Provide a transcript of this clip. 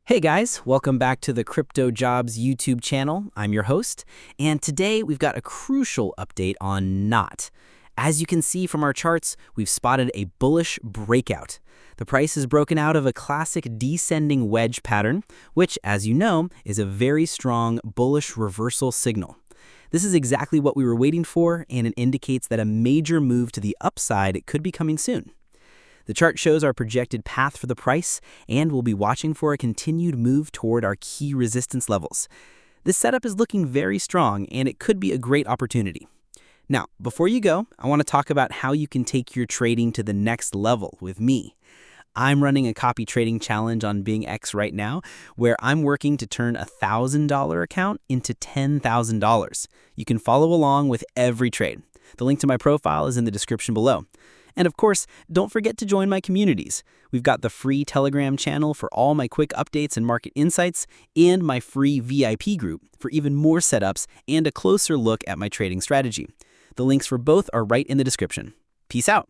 Hey guys, welcome back to the CryptoJobs YouTube channel. I'm your host, and today we've got a crucial update on NOT. As you can see from our charts, we've spotted a bullish breakout. The price is broken out of a classic descending wedge pattern, which, as you know, is a very strong bullish reversal signal. This is exactly what we were waiting for, and it indicates that a major move to the upside could be coming soon. The chart shows our projected path for the price, and we'll be watching for a continued move toward our key resistance levels. This setup is looking very strong, and it could be a great opportunity. Now, before you go, I want to talk about how you can take your trading to the next level with me. I'm running a copy trading challenge on Bing X right now, where I'm working to turn a $1,000 account into $10,000. You can follow along with every trade. The link to my profile is in the description below. And of course, don't forget to join my communities. We've got the free Telegram channel for all my quick updates and market insights, and my free VIP group for even more setups and a closer look at my trading strategy. The links for both are right in the description. Peace out.